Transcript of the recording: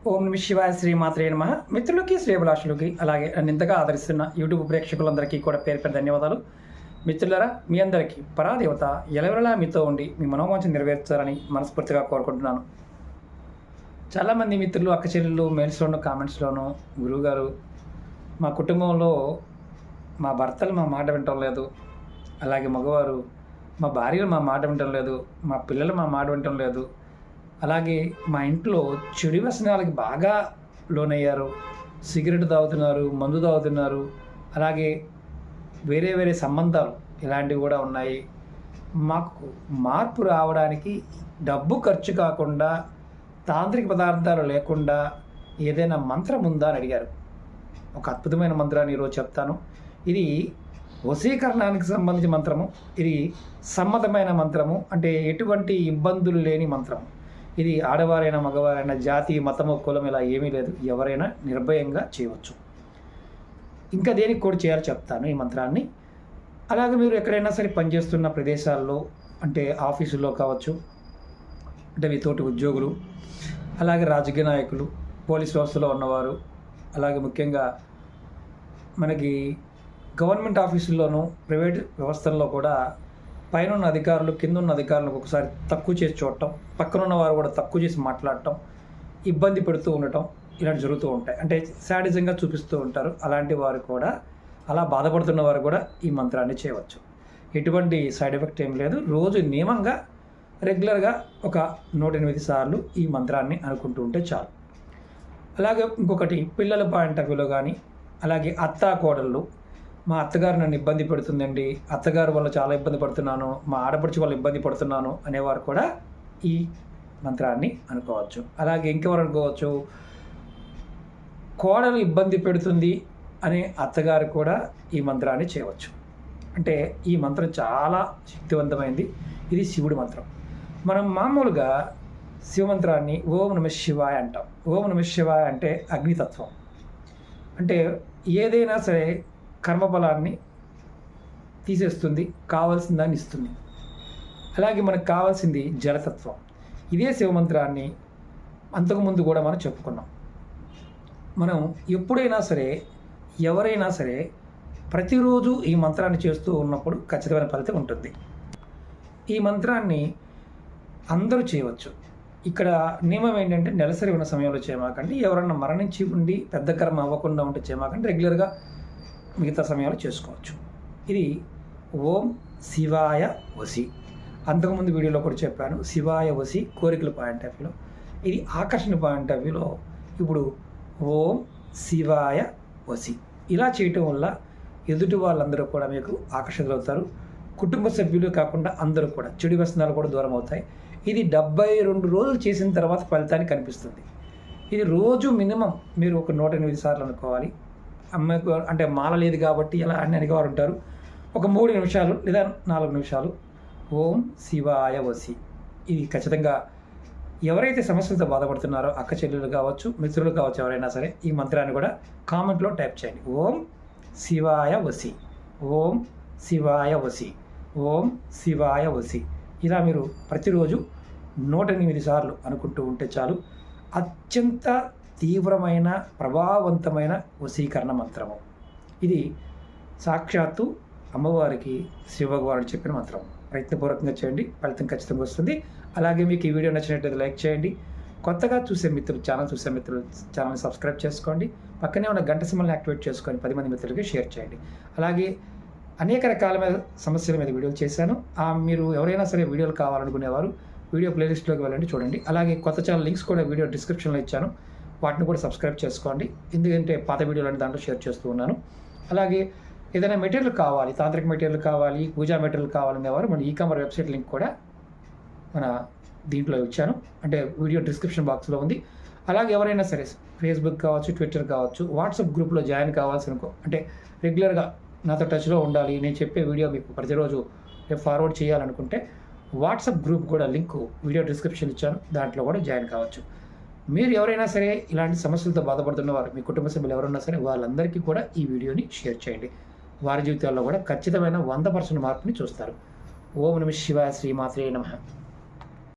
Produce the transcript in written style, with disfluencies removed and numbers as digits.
ఓం నమ శివాయ శ్రీమాత్రే నమః. మిత్రులకి శ్రేభిలాషులకి అలాగే నన్ను ఇంతగా ఆదరిస్తున్న యూట్యూబ్ ప్రేక్షకులందరికీ కూడా పేరు పేరు ధన్యవాదాలు. మిత్రులారా, మీ అందరికీ పరాదేవత ఎలవెలలా మీతో ఉండి మీ మనోవాంఛ నెరవేర్చాలని మనస్ఫూర్తిగా కోరుకుంటున్నాను. చాలామంది మిత్రులు, అక్క చెల్లెళ్ళు మెయిల్స్లోనూ కామెంట్స్లోనూ, గురువుగారు మా కుటుంబంలో మా భర్తలు మా మాట వినటం లేదు, అలాగే మగవారు మా భార్యలు మా మాట వినటం లేదు, మా పిల్లలు మా మాట వినటం లేదు, అలాగే మా ఇంట్లో చెడు వ్యసనాలకి బాగా లోనయ్యారు, సిగరెట్ తాగుతున్నారు, మందు తాగుతున్నారు, అలాగే వేరే వేరే సంబంధాలు ఇలాంటివి కూడా ఉన్నాయి. మాకు మార్పు రావడానికి డబ్బు ఖర్చు కాకుండా, తాంత్రిక పదార్థాలు లేకుండా ఏదైనా మంత్రం ఉందా అని అడిగారు. ఒక అద్భుతమైన మంత్రాన్ని ఈరోజు చెప్తాను. ఇది వశీకరణానికి సంబంధించిన మంత్రము. ఇది సమ్మతమైన మంత్రము, అంటే ఎటువంటి ఇబ్బందులు లేని మంత్రము. ఇది ఆడవారైనా మగవారైనా, జాతి మతము కులం ఇలా ఏమీ లేదు, ఎవరైనా నిర్భయంగా చేయవచ్చు. ఇంకా దేనికి కూడా చేయాలో చెప్తాను ఈ మంత్రాన్ని. అలాగే మీరు ఎక్కడైనా సరే పనిచేస్తున్న ప్రదేశాల్లో, అంటే ఆఫీసుల్లో కావచ్చు, అంటే మీ తోటి ఉద్యోగులు, అలాగే రాజకీయ నాయకులు, పోలీస్ వ్యవస్థలో ఉన్నవారు, అలాగే ముఖ్యంగా మనకి గవర్నమెంట్ ఆఫీసుల్లోనూ ప్రైవేట్ వ్యవస్థల్లో కూడా పైన ఉన్న అధికారులు కింద ఉన్న అధికారులకు ఒకసారి తక్కువ చేసి చూడటం, పక్కన ఉన్న వారు కూడా తక్కువ చేసి మాట్లాడటం, ఇబ్బంది పెడుతూ ఉండటం, ఇలాంటి జరుగుతూ ఉంటాయి. అంటే శాడిజంగా చూపిస్తూ ఉంటారు. అలాంటి వారు కూడా, అలా బాధపడుతున్న వారు కూడా ఈ మంత్రాన్ని చేయవచ్చు. ఎటువంటి సైడ్ ఎఫెక్ట్ ఏం లేదు. రోజు నియమంగా రెగ్యులర్గా ఒక 108 సార్లు ఈ మంత్రాన్ని అనుకుంటూ ఉంటే చాలు. అలాగే ఇంకొకటి, పిల్లల పాయింట్ ఆఫ్ వ్యూలో కానీ, అలాగే అత్తా కోడళ్ళు, మా అత్తగారు నన్ను ఇబ్బంది పెడుతుందండి, అత్తగారు వల్ల చాలా ఇబ్బంది పడుతున్నాను, మా ఆడపడుచు వల్ల ఇబ్బంది పడుతున్నాను అనేవారు కూడా ఈ మంత్రాన్ని అనుకోవచ్చు. అలాగే ఇంకెవరు అనుకోవచ్చు, కోడలు ఇబ్బంది పెడుతుంది అనే అత్తగారు కూడా ఈ మంత్రాన్ని చేయవచ్చు. అంటే ఈ మంత్రం చాలా శక్తివంతమైంది. ఇది శివుడి మంత్రం. మనం మామూలుగా శివమంత్రాన్ని ఓం నమ శివాయ అంటాం. ఓం నమ శివాయ అంటే అగ్నితత్వం. అంటే ఏదైనా సరే కర్మఫలాన్ని తీసేస్తుంది, కావాల్సిన దాన్ని ఇస్తుంది. అలాగే మనకు కావాల్సింది జలతత్వం. ఇదే శివమంత్రాన్ని అంతకుముందు కూడా మనం చెప్పుకున్నాం. మనం ఎప్పుడైనా సరే, ఎవరైనా సరే ప్రతిరోజు ఈ మంత్రాన్ని చేస్తూ ఉన్నప్పుడు ఖచ్చితమైన ఫలితం ఉంటుంది. ఈ మంత్రాన్ని అందరూ చేయవచ్చు. ఇక్కడ నియమం ఏంటంటే, నెలసరి ఉన్న సమయంలో చేయమాకండి, ఎవరన్నా మరణించి ఉండి పెద్ద కర్మ అవ్వకుండా ఉంటే చేయమాకండి, రెగ్యులర్గా మిగతా సమయాలు చేసుకోవచ్చు. ఇది ఓం శివాయ వసి. అంతకుముందు వీడియోలో కూడా చెప్పాను, శివాయ వసి కోరికల పాయింట్ ఆఫ్ వ్యూలో, ఇది ఆకర్షణ పాయింట్ ఆఫ్ వ్యూలో. ఇప్పుడు ఓం శివాయ వసి ఇలా చేయటం వల్ల ఎదుటి వాళ్ళందరూ కూడా మీకు ఆకర్షితులవుతారు. కుటుంబ సభ్యులు కాకుండా అందరూ కూడా, చెడు వ్యసనాలు కూడా దూరం అవుతాయి. ఇది 72 రోజులు చేసిన తర్వాత ఫలితాన్ని కనిపిస్తుంది. ఇది రోజు మినిమం మీరు ఒక 108 సార్లు అనుకోవాలి. అమ్మాయికి అంటే మాల లేదు కాబట్టి ఇలా అన్ని అడిగేవారు ఉంటారు. ఒక 3 నిమిషాలు లేదా 4 నిమిషాలు ఓం శివాయ వసి. ఇది ఖచ్చితంగా ఎవరైతే సమస్యలతో బాధపడుతున్నారో అక్క చెల్లెలు కావచ్చు, మిత్రులు కావచ్చు, ఎవరైనా సరే ఈ మంత్రాన్ని కూడా కామెంట్లో టైప్ చేయండి. ఓం శివాయ వసి, ఓం శివాయ వసి, ఓం శివాయ వసి. ఇలా మీరు ప్రతిరోజు 108 సార్లు అనుకుంటూ ఉంటే చాలు. అత్యంత తీవ్రమైన ప్రభావవంతమైన వశీకరణ మంత్రము. ఇది సాక్షాత్తు అమ్మవారికి శివభగవానుడు చెప్పిన మంత్రం. ప్రయత్నపూర్వకంగా చేయండి, ఫలితం ఖచ్చితంగా వస్తుంది. అలాగే మీకు ఈ వీడియో నచ్చినట్లయితే లైక్ చేయండి. కొత్తగా చూసే మిత్రులు, ఛానల్ని సబ్స్క్రైబ్ చేసుకోండి. పక్కనే ఉన్న గంట సింబల్ని యాక్టివేట్ చేసుకొని 10 మంది మిత్రులకి షేర్ చేయండి. అలాగే అనేక రకాలమైన సమస్యల మీద వీడియోలు చేశాను. మీరు ఎవరైనా సరే వీడియోలు కావాలనుకునేవారు వీడియో ప్లేలిస్ట్లోకి వెళ్ళండి, చూడండి. అలాగే కొత్త ఛానల్ లింక్స్ కూడా వీడియో డిస్క్రిప్షన్లో ఇచ్చాను, వాటిని కూడా సబ్స్క్రైబ్ చేసుకోండి. ఎందుకంటే పాత వీడియోలు దాంట్లో షేర్ చేస్తూ ఉన్నాను. అలాగే ఏదైనా మెటీరియల్ కావాలి, తాంత్రిక మెటీరియల్ కావాలి, పూజా మెటీరియల్ కావాలనేవారు మన ఈ-కామర్స్ వెబ్సైట్ లింక్ కూడా మన దీంట్లో ఇచ్చాను, అంటే వీడియో డిస్క్రిప్షన్ బాక్స్లో ఉంది. అలాగే ఎవరైనా సరే ఫేస్బుక్ కావచ్చు, ట్విట్టర్ కావచ్చు, వాట్సాప్ గ్రూప్లో జాయిన్ కావాల్సి అంటే రెగ్యులర్గా నాతో టచ్లో ఉండాలి, నేను చెప్పే వీడియో మీకు ప్రతిరోజు ఫార్వర్డ్ చేయాలనుకుంటే వాట్సాప్ గ్రూప్ కూడా లింక్ వీడియో డిస్క్రిప్షన్ ఇచ్చాను, దాంట్లో కూడా జాయిన్ కావచ్చు. మీరు ఎవరైనా సరే ఇలాంటి సమస్యలతో బాధపడుతున్నవారు, మీ కుటుంబ సభ్యులు ఎవరైనా సరే వాళ్ళందరికీ కూడా ఈ వీడియోని షేర్ చేయండి. వారి జీవితాల్లో కూడా ఖచ్చితమైన 100% మార్పుని చూస్తారు. ఓం నమ శివాయ శ్రీమాత్రే నమః.